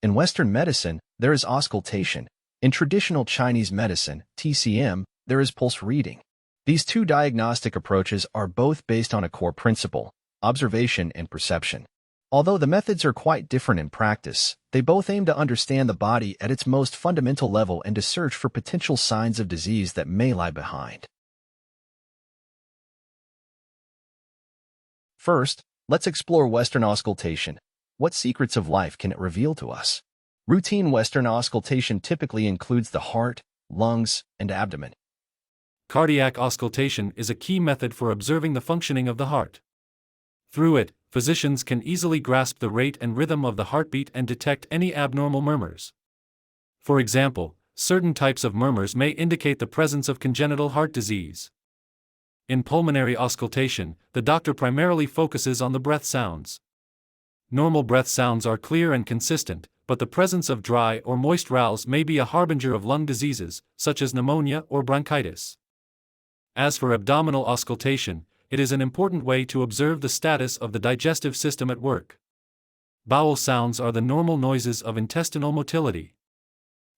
In Western medicine, there is auscultation. In traditional Chinese medicine, TCM, there is pulse reading. These two diagnostic approaches are both based on a core principle: observation and perception. Although the methods are quite different in practice, they both aim to understand the body at its most fundamental level and to search for potential signs of disease that may lie behind. First, let's explore Western auscultation. What secrets of life can it reveal to us? Routine Western auscultation typically includes the heart, lungs, and abdomen. Cardiac auscultation is a key method for observing the functioning of the heart. Through it, physicians can easily grasp the rate and rhythm of the heartbeat and detect any abnormal murmurs. For example, certain types of murmurs may indicate the presence of congenital heart disease. In pulmonary auscultation, the doctor primarily focuses on the breath sounds. Normal breath sounds are clear and consistent, but the presence of dry or moist rales may be a harbinger of lung diseases, such as pneumonia or bronchitis. As for abdominal auscultation, it is an important way to observe the status of the digestive system at work. Bowel sounds are the normal noises of intestinal motility.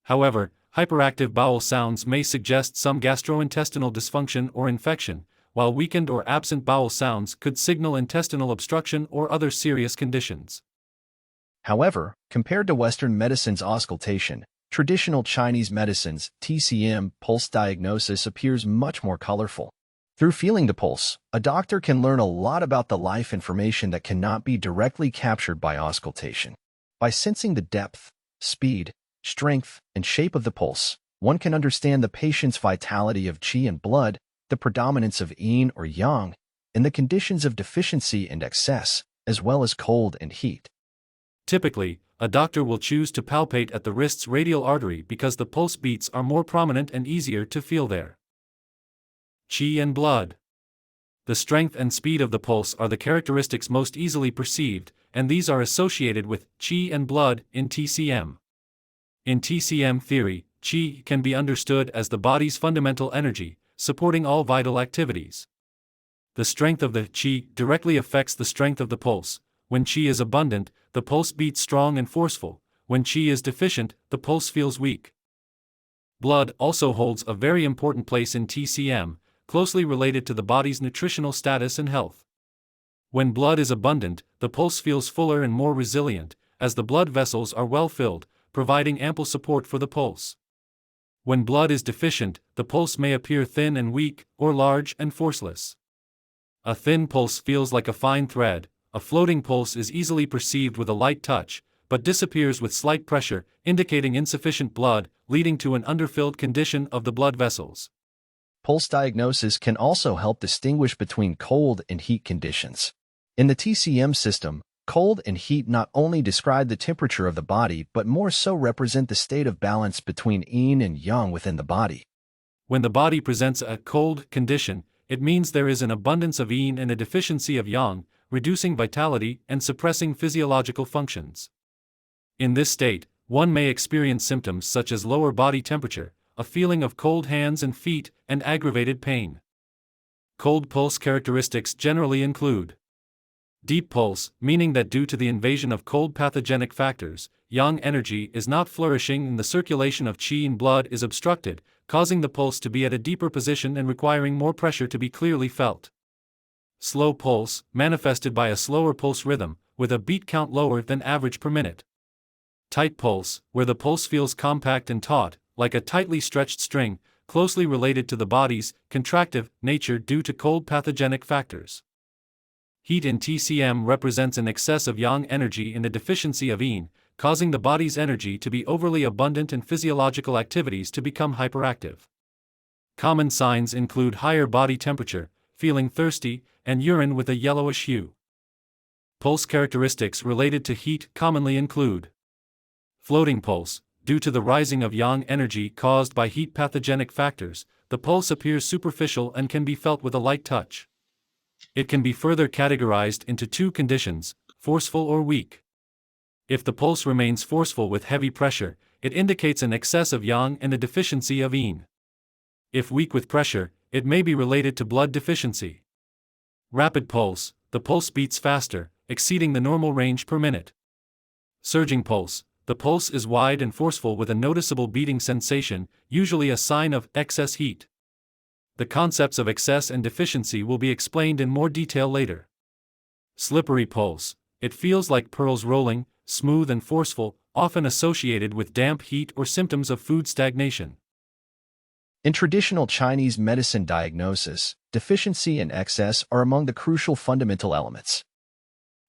However, hyperactive bowel sounds may suggest some gastrointestinal dysfunction or infection, while weakened or absent bowel sounds could signal intestinal obstruction or other serious conditions. However, compared to Western medicine's auscultation, traditional Chinese medicine's TCM pulse diagnosis appears much more colorful. Through feeling the pulse, a doctor can learn a lot about the life information that cannot be directly captured by auscultation. By sensing the depth, speed, strength, and shape of the pulse, one can understand the patient's vitality of qi and blood, the predominance of yin or yang, and the conditions of deficiency and excess, as well as cold and heat. Typically, a doctor will choose to palpate at the wrist's radial artery because the pulse beats are more prominent and easier to feel there. Qi and blood. The strength and speed of the pulse are the characteristics most easily perceived, and these are associated with qi and blood in TCM. In TCM theory, qi can be understood as the body's fundamental energy, supporting all vital activities. The strength of the qi directly affects the strength of the pulse. When qi is abundant, the pulse beats strong and forceful. When qi is deficient, the pulse feels weak. Blood also holds a very important place in TCM, closely related to the body's nutritional status and health. When blood is abundant, the pulse feels fuller and more resilient, as the blood vessels are well filled, providing ample support for the pulse. When blood is deficient, the pulse may appear thin and weak, or large and forceless. A thin pulse feels like a fine thread. A floating pulse is easily perceived with a light touch, but disappears with slight pressure, indicating insufficient blood, leading to an underfilled condition of the blood vessels. Pulse diagnosis can also help distinguish between cold and heat conditions. In the TCM system, cold and heat not only describe the temperature of the body but more so represent the state of balance between yin and yang within the body. When the body presents a cold condition, it means there is an abundance of yin and a deficiency of yang, reducing vitality and suppressing physiological functions. In this state, one may experience symptoms such as lower body temperature, a feeling of cold hands and feet, and aggravated pain. Cold pulse characteristics generally include deep pulse, meaning that due to the invasion of cold pathogenic factors, yang energy is not flourishing and the circulation of qi in blood is obstructed, causing the pulse to be at a deeper position and requiring more pressure to be clearly felt. Slow pulse, manifested by a slower pulse rhythm, with a beat count lower than average per minute. Tight pulse, where the pulse feels compact and taut, like a tightly stretched string, closely related to the body's contractive nature due to cold pathogenic factors. Heat in TCM represents an excess of yang energy and a deficiency of yin, causing the body's energy to be overly abundant and physiological activities to become hyperactive. Common signs include higher body temperature, feeling thirsty, and urine with a yellowish hue. Pulse characteristics related to heat commonly include floating pulse. Due to the rising of yang energy caused by heat pathogenic factors, the pulse appears superficial and can be felt with a light touch. It can be further categorized into two conditions, forceful or weak. If the pulse remains forceful with heavy pressure, it indicates an excess of yang and a deficiency of yin. If weak with pressure, it may be related to blood deficiency. Rapid pulse, the pulse beats faster, exceeding the normal range per minute. Surging pulse, The pulse is wide and forceful with a noticeable beating sensation, usually a sign of excess heat. The concepts of excess and deficiency will be explained in more detail later. Slippery pulse. It feels like pearls rolling, smooth and forceful, often associated with damp heat or symptoms of food stagnation. In traditional Chinese medicine diagnosis, deficiency and excess are among the crucial fundamental elements.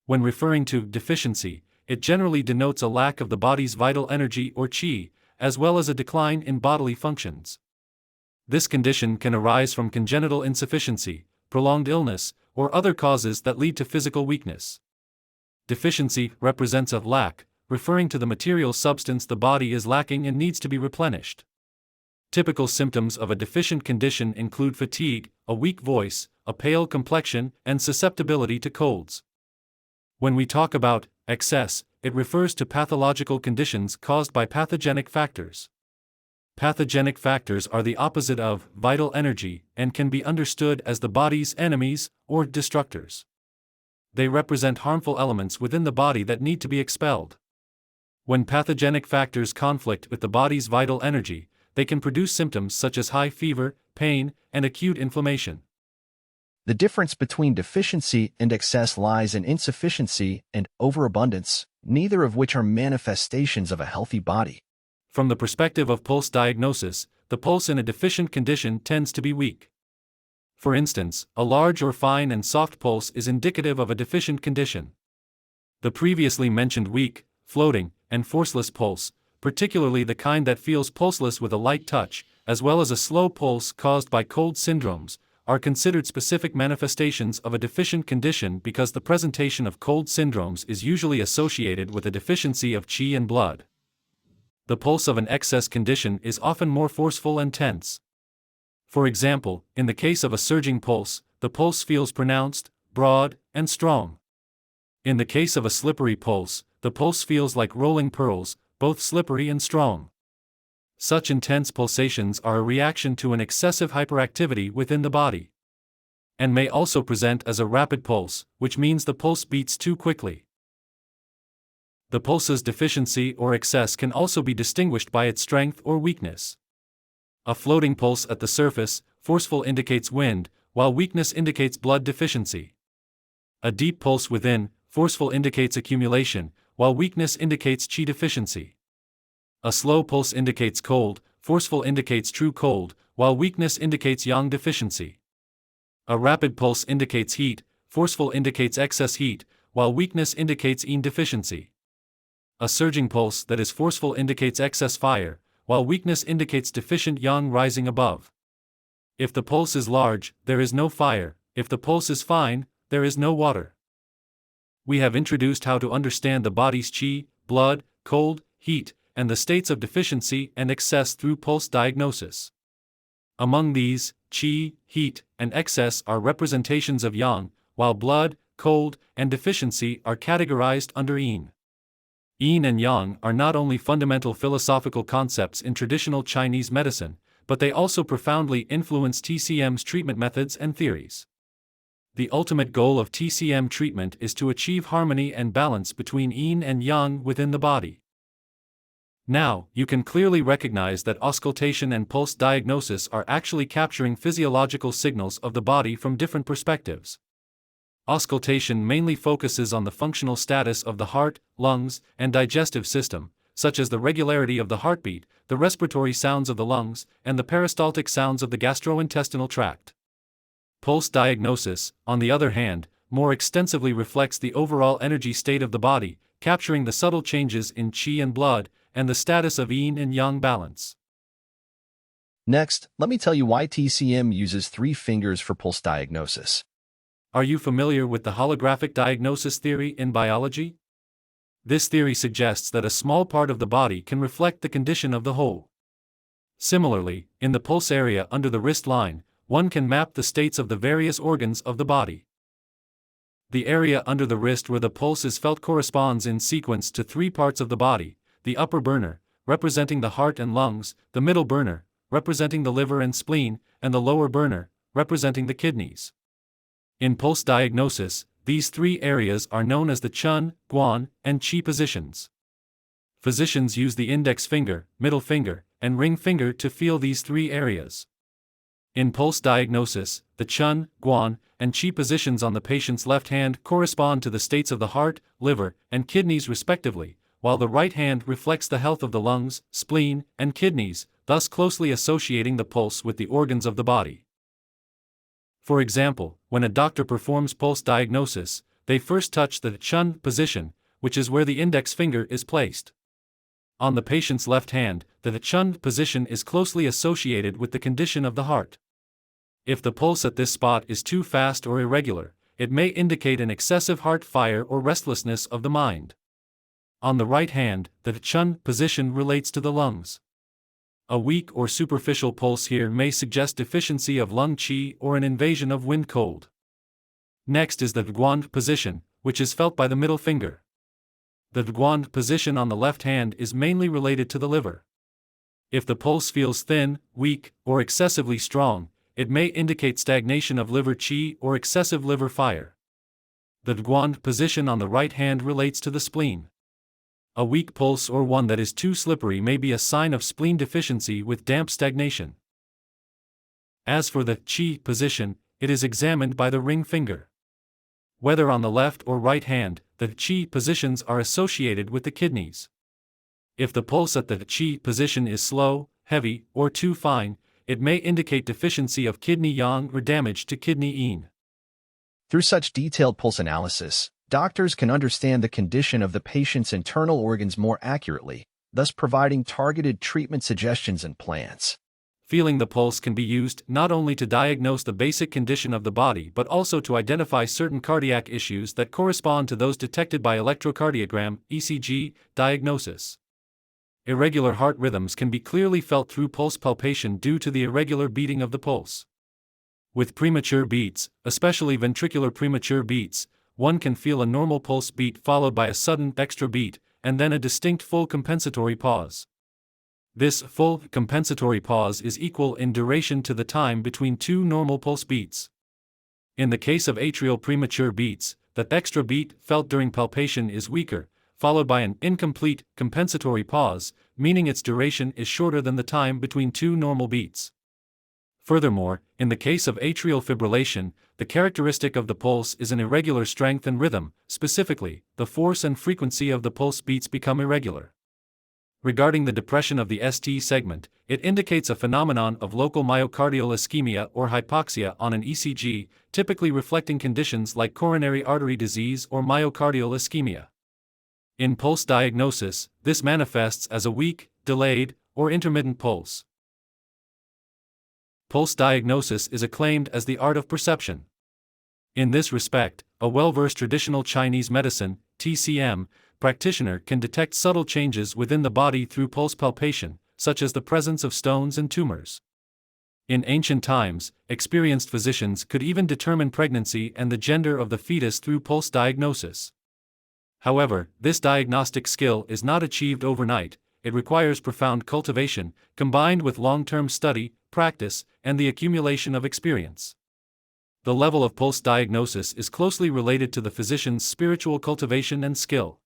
When referring to deficiency, it generally denotes a lack of the body's vital energy or qi, as well as a decline in bodily functions. This condition can arise from congenital insufficiency, prolonged illness, or other causes that lead to physical weakness. Deficiency represents a lack, referring to the material substance the body is lacking and needs to be replenished. Typical symptoms of a deficient condition include fatigue, a weak voice, a pale complexion, and susceptibility to colds. When we talk about excess, it refers to pathological conditions caused by pathogenic factors. Pathogenic factors are the opposite of vital energy and can be understood as the body's enemies or destructors. They represent harmful elements within the body that need to be expelled. When pathogenic factors conflict with the body's vital energy, they can produce symptoms such as high fever, pain, and acute inflammation. The difference between deficiency and excess lies in insufficiency and overabundance, neither of which are manifestations of a healthy body. From the perspective of pulse diagnosis, the pulse in a deficient condition tends to be weak. For instance, a large or fine and soft pulse is indicative of a deficient condition. The previously mentioned weak, floating, and forceless pulse, particularly the kind that feels pulseless with a light touch, as well as a slow pulse caused by cold syndromes, are considered specific manifestations of a deficient condition because the presentation of cold syndromes is usually associated with a deficiency of qi and blood. The pulse of an excess condition is often more forceful and tense. For example, in the case of a surging pulse, the pulse feels pronounced, broad, and strong. In the case of a slippery pulse, the pulse feels like rolling pearls, both slippery and strong. Such intense pulsations are a reaction to an excessive hyperactivity within the body, and may also present as a rapid pulse, which means the pulse beats too quickly. The pulse's deficiency or excess can also be distinguished by its strength or weakness. A floating pulse at the surface, forceful, indicates wind, while weakness indicates blood deficiency. A deep pulse within, forceful, indicates accumulation, while weakness indicates qi deficiency. A slow pulse indicates cold, forceful indicates true cold, while weakness indicates yang deficiency. A rapid pulse indicates heat, forceful indicates excess heat, while weakness indicates yin deficiency. A surging pulse that is forceful indicates excess fire, while weakness indicates deficient yang rising above. If the pulse is large, there is no fire; if the pulse is fine, there is no water. We have introduced how to understand the body's qi, blood, cold, heat, and the states of deficiency and excess through pulse diagnosis. Among these, qi, heat, and excess are representations of yang, while blood, cold, and deficiency are categorized under yin. Yin and yang are not only fundamental philosophical concepts in traditional Chinese medicine, but they also profoundly influence TCM's treatment methods and theories. The ultimate goal of TCM treatment is to achieve harmony and balance between yin and yang within the body. Now, you can clearly recognize that auscultation and pulse diagnosis are actually capturing physiological signals of the body from different perspectives. Auscultation mainly focuses on the functional status of the heart, lungs, and digestive system, such as the regularity of the heartbeat, the respiratory sounds of the lungs, and the peristaltic sounds of the gastrointestinal tract. Pulse diagnosis, on the other hand, more extensively reflects the overall energy state of the body, capturing the subtle changes in qi and blood, and the status of yin and yang balance. Next, let me tell you why TCM uses 3 fingers for pulse diagnosis. Are you familiar with the holographic diagnosis theory in biology? This theory suggests that a small part of the body can reflect the condition of the whole. Similarly, in the pulse area under the wrist line, one can map the states of the various organs of the body. The area under the wrist where the pulse is felt corresponds in sequence to 3 parts of the body: the upper burner, representing the heart and lungs, the middle burner, representing the liver and spleen, and the lower burner, representing the kidneys. In pulse diagnosis, these 3 areas are known as the Chun, Guan, and Qi positions. Physicians use the index finger, middle finger, and ring finger to feel these three areas. In pulse diagnosis, the Chun, Guan, and Qi positions on the patient's left hand correspond to the states of the heart, liver, and kidneys respectively, while the right hand reflects the health of the lungs, spleen, and kidneys, thus closely associating the pulse with the organs of the body. For example, when a doctor performs pulse diagnosis, they first touch the Chun position, which is where the index finger is placed. On the patient's left hand, the Chun position is closely associated with the condition of the heart. If the pulse at this spot is too fast or irregular, it may indicate an excessive heart fire or restlessness of the mind. On the right hand, the Chun position relates to the lungs. A weak or superficial pulse here may suggest deficiency of lung qi or an invasion of wind cold. Next is the Guan position, which is felt by the middle finger. The Guan position on the left hand is mainly related to the liver. If the pulse feels thin, weak, or excessively strong, it may indicate stagnation of liver qi or excessive liver fire. The Guan position on the right hand relates to the spleen. A weak pulse or one that is too slippery may be a sign of spleen deficiency with damp stagnation. As for the qi position, it is examined by the ring finger. Whether on the left or right hand, the qi positions are associated with the kidneys. If the pulse at the qi position is slow, heavy, or too fine, it may indicate deficiency of kidney yang or damage to kidney yin. Through such detailed pulse analysis, doctors can understand the condition of the patient's internal organs more accurately, thus providing targeted treatment suggestions and plans. Feeling the pulse can be used not only to diagnose the basic condition of the body but also to identify certain cardiac issues that correspond to those detected by electrocardiogram (ECG) diagnosis. Irregular heart rhythms can be clearly felt through pulse palpation due to the irregular beating of the pulse. With premature beats, especially ventricular premature beats, one can feel a normal pulse beat followed by a sudden extra beat, and then a distinct full compensatory pause. This full compensatory pause is equal in duration to the time between two normal pulse beats. In the case of atrial premature beats, the extra beat felt during palpation is weaker, followed by an incomplete compensatory pause, meaning its duration is shorter than the time between two normal beats. Furthermore, in the case of atrial fibrillation, the characteristic of the pulse is an irregular strength and rhythm. Specifically, the force and frequency of the pulse beats become irregular. Regarding the depression of the ST segment, it indicates a phenomenon of local myocardial ischemia or hypoxia on an ECG, typically reflecting conditions like coronary artery disease or myocardial ischemia. In pulse diagnosis, this manifests as a weak, delayed, or intermittent pulse. Pulse diagnosis is acclaimed as the art of perception. In this respect, a well-versed traditional Chinese medicine (TCM) practitioner can detect subtle changes within the body through pulse palpation, such as the presence of stones and tumors. In ancient times, experienced physicians could even determine pregnancy and the gender of the fetus through pulse diagnosis. However, this diagnostic skill is not achieved overnight. It requires profound cultivation, combined with long-term study, practice, and the accumulation of experience. The level of pulse diagnosis is closely related to the physician's spiritual cultivation and skill.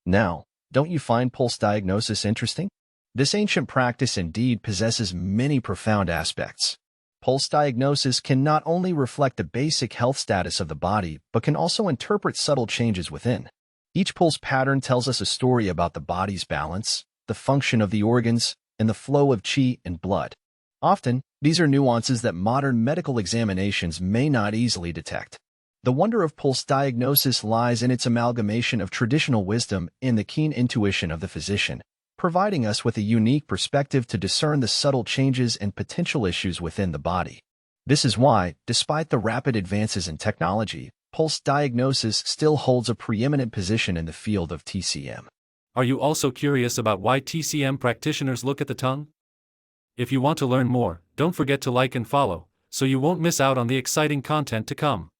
Now, don't you find pulse diagnosis interesting? This ancient practice indeed possesses many profound aspects. Pulse diagnosis can not only reflect the basic health status of the body, but can also interpret subtle changes within. Each pulse pattern tells us a story about the body's balance, the function of the organs, and the flow of qi and blood. Often, these are nuances that modern medical examinations may not easily detect. The wonder of pulse diagnosis lies in its amalgamation of traditional wisdom and the keen intuition of the physician, providing us with a unique perspective to discern the subtle changes and potential issues within the body. This is why, despite the rapid advances in technology, pulse diagnosis still holds a preeminent position in the field of TCM. Are you also curious about why TCM practitioners look at the tongue? If you want to learn more, don't forget to like and follow, so you won't miss out on the exciting content to come.